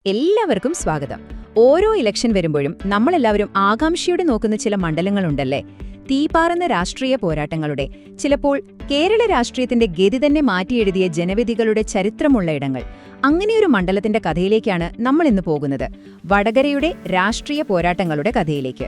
എല്ലാവർക്കും സ്വാഗതം. ഓരോ ഇലക്ഷൻ വരുമ്പോഴും നമ്മളെല്ലാവരും ആകാംക്ഷയോടെ നോക്കുന്ന ചില മണ്ഡലങ്ങളുണ്ടല്ലേ? തീപാറുന്ന രാഷ്ട്രീയ പോരാട്ടങ്ങളുടെ, ചിലപ്പോൾ കേരള രാഷ്ട്രീയത്തിന്റെ ഗതി തന്നെ മാറ്റിയെഴുതിയ ജനവിധികളുടെ ചരിത്രമുള്ള ഇടങ്ങൾ. അങ്ങനെയൊരു മണ്ഡലത്തിന്റെ കഥയിലേക്കാണ് നമ്മൾ ഇന്ന് പോകുന്നത്. വടകരയുടെ രാഷ്ട്രീയ പോരാട്ടങ്ങളുടെ കഥയിലേക്ക്.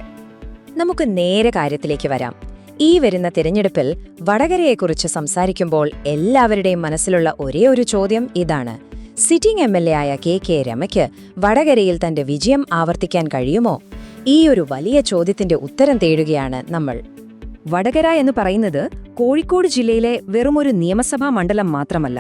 നമുക്ക് നേരെ കാര്യത്തിലേക്ക് വരാം. ഈ വരുന്ന തിരഞ്ഞെടുപ്പിൽ വടകരയെക്കുറിച്ച് സംസാരിക്കുമ്പോൾ എല്ലാവരുടെയും മനസ്സിലുള്ള ഒരേ ഒരു ചോദ്യം ഇതാണ്: സിറ്റിംഗ് MLA ആയ കെ രമയ്ക്ക് വടകരയിൽ തന്റെ വിജയം ആവർത്തിക്കാൻ കഴിയുമോ? ഈ ഒരു വലിയ ചോദ്യത്തിന്റെ ഉത്തരം തേടുകയാണ് നമ്മൾ. വടകര എന്ന് പറയുന്നത് കോഴിക്കോട് ജില്ലയിലെ വെറുമൊരു നിയമസഭാ മണ്ഡലം മാത്രമല്ല.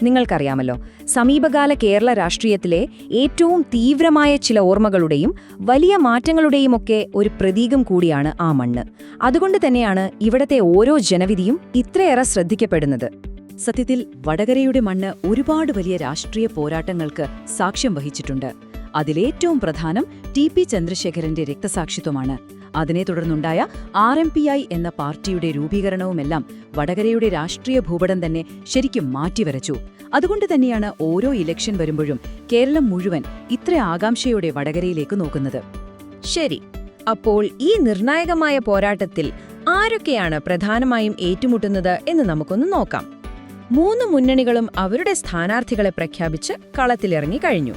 നിങ്ങൾക്കറിയാമല്ലോ, സമീപകാല കേരള രാഷ്ട്രീയത്തിലെ ഏറ്റവും തീവ്രമായ ചില ഓർമ്മകളുടെയും വലിയ മാറ്റങ്ങളുടെയുമൊക്കെ ഒരു പ്രതീകം കൂടിയാണ് ആ മണ്ണ്. അതുകൊണ്ട് തന്നെയാണ് ഇവിടത്തെ ഓരോ ജനവിധിയും ഇത്രയേറെ ശ്രദ്ധിക്കപ്പെടുന്നത്. സത്യത്തിൽ വടകരയുടെ മണ്ണ് ഒരുപാട് വലിയ രാഷ്ട്രീയ പോരാട്ടങ്ങൾക്ക് സാക്ഷ്യം വഹിച്ചിട്ടുണ്ട്. അതിലേറ്റവും പ്രധാനം TP ചന്ദ്രശേഖരന്റെ രക്തസാക്ഷിത്വമാണ്. അതിനെ തുടർന്നുണ്ടായ RMPI എന്ന പാർട്ടിയുടെ രൂപീകരണവുമെല്ലാം വടകരയുടെ രാഷ്ട്രീയ ഭൂപടം തന്നെ ശരിക്കും മാറ്റിവരച്ചു. അതുകൊണ്ട് തന്നെയാണ് ഓരോ ഇലക്ഷൻ വരുമ്പോഴും കേരളം മുഴുവൻ ഇത്ര ആകാംക്ഷയോടെ വടകരയിലേക്ക് നോക്കുന്നത്. ശരി, അപ്പോൾ ഈ നിർണായകമായ പോരാട്ടത്തിൽ ആരൊക്കെയാണ് പ്രധാനമായും ഏറ്റുമുട്ടുന്നത് എന്ന് നമുക്കൊന്ന് നോക്കാം. 3 മുന്നണികളും അവരുടെ സ്ഥാനാർത്ഥികളെ പ്രഖ്യാപിച്ച് കളത്തിലിറങ്ങി കഴിഞ്ഞു.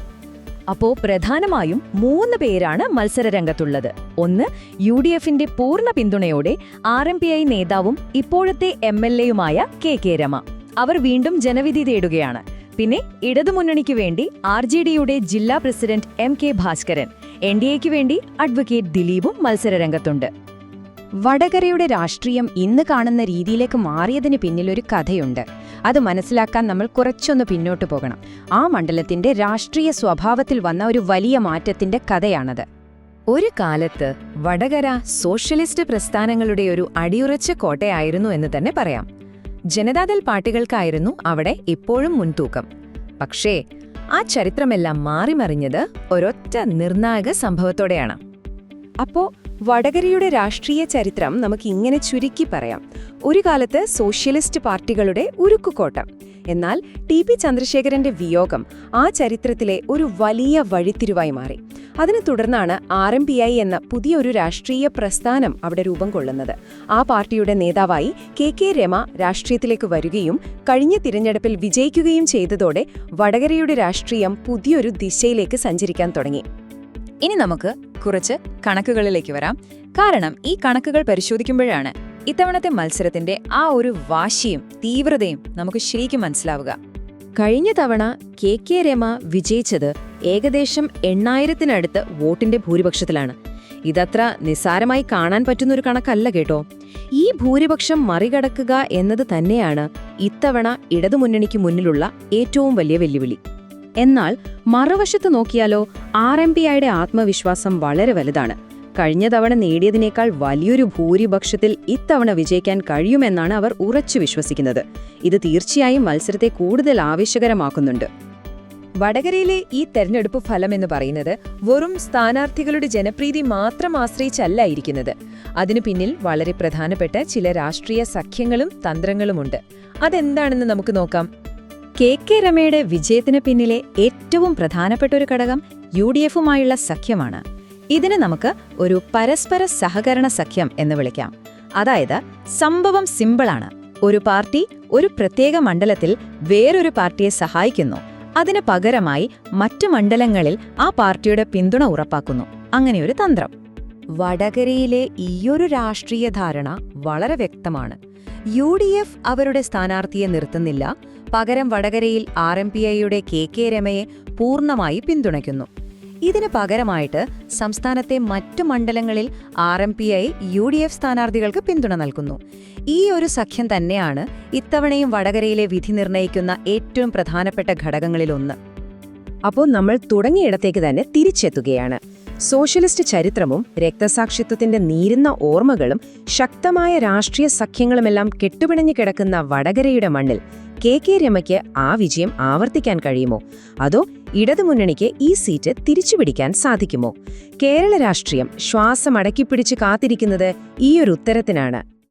അപ്പോ പ്രധാനമായും 3 പേരാണ് മത്സരരംഗത്തുള്ളത്. ഒന്ന്, UDFന്റെ പൂർണ്ണ പിന്തുണയോടെ RMPI നേതാവും ഇപ്പോഴത്തെ MLAയുമായ കെ രമ. അവർ വീണ്ടും ജനവിധി തേടുകയാണ്. പിന്നെ ഇടതുമുന്നണിക്ക് വേണ്ടി RJDയുടെ ജില്ലാ പ്രസിഡന്റ് MK ഭാസ്കരൻ, NDAയ്ക്ക് വേണ്ടി അഡ്വക്കേറ്റ് ദിലീപും മത്സരരംഗത്തുണ്ട്. വടകരയുടെ രാഷ്ട്രീയം ഇന്ന് കാണുന്ന രീതിയിലേക്ക് മാറിയതിന് പിന്നിലൊരു കഥയുണ്ട്. അത് മനസ്സിലാക്കാൻ നമ്മൾ കുറച്ചൊന്ന് പിന്നോട്ടു പോകണം. ആ മണ്ഡലത്തിന്റെ രാഷ്ട്രീയ സ്വഭാവത്തിൽ വന്ന ഒരു വലിയ മാറ്റത്തിന്റെ കഥയാണത്. ഒരു കാലത്ത് വടകര സോഷ്യലിസ്റ്റ് പ്രസ്ഥാനങ്ങളുടെ ഒരു അടിയുറച്ച കോട്ടയായിരുന്നു എന്ന് തന്നെ പറയാം. ജനതാദൾ പാർട്ടികൾക്കായിരുന്നു അവിടെ ഇപ്പോഴും മുൻതൂക്കം. പക്ഷേ ആ ചരിത്രമെല്ലാം മാറിമറിഞ്ഞത് ഒരൊറ്റ നിർണായക സംഭവത്തോടെയാണ്. അപ്പോ വടകരയുടെ രാഷ്ട്രീയ ചരിത്രം നമുക്ക് ഇങ്ങനെ ചുരുക്കി പറയാം. ഒരു കാലത്ത് സോഷ്യലിസ്റ്റ് പാർട്ടികളുടെ ഉരുക്കുകോട്ട. എന്നാൽ TP ചന്ദ്രശേഖരന്റെ വിയോഗം ആ ചരിത്രത്തിലെ ഒരു വലിയ വഴിത്തിരിവായി മാറി. അതിനെ തുടർന്നാണ് RMPI എന്ന പുതിയൊരു രാഷ്ട്രീയ പ്രസ്ഥാനം അവിടെ രൂപം കൊള്ളുന്നത്. ആ പാർട്ടിയുടെ നേതാവായി കെ രമ രാഷ്ട്രീയത്തിലേക്ക് വരികയും കഴിഞ്ഞ തിരഞ്ഞെടുപ്പിൽ വിജയിക്കുകയും ചെയ്തതോടെ വടകരയുടെ രാഷ്ട്രീയം പുതിയൊരു ദിശയിലേക്ക് സഞ്ചരിക്കാൻ തുടങ്ങി. ഇനി നമുക്ക് കുറച്ച് കണക്കുകളിലേക്ക് വരാം. കാരണം ഈ കണക്കുകൾ പരിശോധിക്കുമ്പോഴാണ് ഇത്തവണത്തെ മത്സരത്തിന്റെ ആ ഒരു വാശിയും തീവ്രതയും നമുക്ക് ശരിക്കും മനസ്സിലാവുക. കഴിഞ്ഞ തവണ കെ രമ വിജയിച്ചത് ഏകദേശം 8000-നടുത്ത് വോട്ടിന്റെ ഭൂരിപക്ഷത്തിലാണ്. ഇതത്ര നിസ്സാരമായി കാണാൻ പറ്റുന്നൊരു കണക്കല്ല കേട്ടോ. ഈ ഭൂരിപക്ഷം മറികടക്കുക എന്നത് തന്നെയാണ് ഇത്തവണ ഇടതുമുന്നണിക്ക് മുന്നിലുള്ള ഏറ്റവും വലിയ വെല്ലുവിളി. എന്നാൽ മറുവശത്ത് നോക്കിയാലോ, RMPIയുടെ ആത്മവിശ്വാസം വളരെ വലുതാണ്. കഴിഞ്ഞ തവണ നേടിയതിനേക്കാൾ വലിയൊരു ഭൂരിപക്ഷത്തിൽ ഇത്തവണ വിജയിക്കാൻ കഴിയുമെന്നാണ് അവർ ഉറച്ചു വിശ്വസിക്കുന്നത്. ഇത് തീർച്ചയായും മത്സരത്തെ കൂടുതൽ ആവേശകരമാക്കുന്നുണ്ട്. വടകരയിലെ ഈ തെരഞ്ഞെടുപ്പ് ഫലം എന്ന് പറയുന്നത് വെറും സ്ഥാനാർത്ഥികളുടെ ജനപ്രീതി മാത്രം ആശ്രയിച്ചല്ല ഇരിക്കുന്നത്. അതിനു പിന്നിൽ വളരെ പ്രധാനപ്പെട്ട ചില രാഷ്ട്രീയ സഖ്യങ്ങളും തന്ത്രങ്ങളുമുണ്ട്. അതെന്താണെന്ന് നമുക്ക് നോക്കാം. കെ രമയുടെ വിജയത്തിന് പിന്നിലെ ഏറ്റവും പ്രധാനപ്പെട്ട ഒരു ഘടകം UDFുമായുള്ള സഖ്യമാണ്. ഇതിന് നമുക്ക് ഒരു പരസ്പര സഹകരണ സഖ്യം എന്ന് വിളിക്കാം. അതായത് സംഭവം സിമ്പിളാണ്. ഒരു പാർട്ടി ഒരു പ്രത്യേക മണ്ഡലത്തിൽ വേറൊരു പാർട്ടിയെ സഹായിക്കുന്നു. അതിന് പകരമായി മറ്റു മണ്ഡലങ്ങളിൽ ആ പാർട്ടിയുടെ പിന്തുണ ഉറപ്പാക്കുന്നു. അങ്ങനെയൊരു തന്ത്രം. വടകരയിലെ ഈയൊരു രാഷ്ട്രീയ ധാരണ വളരെ വ്യക്തമാണ്. UDF അവരുടെ സ്ഥാനാർത്ഥിയെ നിർത്തുന്നില്ല. പകരം വടകരയിൽ RMPIയുടെ കെ രമയെ പൂർണ്ണമായി പിന്തുണയ്ക്കുന്നു. ഇതിന് പകരമായിട്ട് സംസ്ഥാനത്തെ മറ്റു മണ്ഡലങ്ങളിൽ RMPI UDF സ്ഥാനാർത്ഥികൾക്ക് പിന്തുണ നൽകുന്നു. ഈ ഒരു സഖ്യം തന്നെയാണ് ഇത്തവണയും വടകരയിലെ വിധി നിർണയിക്കുന്ന ഏറ്റവും പ്രധാനപ്പെട്ട ഘടകങ്ങളിലൊന്ന്. അപ്പോൾ നമ്മൾ തുടങ്ങിയിടത്തേക്ക് തന്നെ തിരിച്ചെത്തുകയാണ്. സോഷ്യലിസ്റ്റ് ചരിത്രവും രക്തസാക്ഷിത്വത്തിന്റെ നീരുന്ന ഓർമ്മകളും ശക്തമായ രാഷ്ട്രീയ സഖ്യങ്ങളുമെല്ലാം കെട്ടുപിണഞ്ഞു കിടക്കുന്ന വടകരയുടെ മണ്ണിൽ കെ രമയ്ക്ക് ആ വിജയം ആവർത്തിക്കാൻ കഴിയുമോ? അതോ ഇടതുമുന്നണിക്ക് ഈ സീറ്റ് തിരിച്ചുപിടിക്കാൻ സാധിക്കുമോ? കേരള രാഷ്ട്രീയം ശ്വാസമടക്കിപ്പിടിച്ച് കാത്തിരിക്കുന്നത് ഈയൊരു ഉത്തരത്തിനാണ്.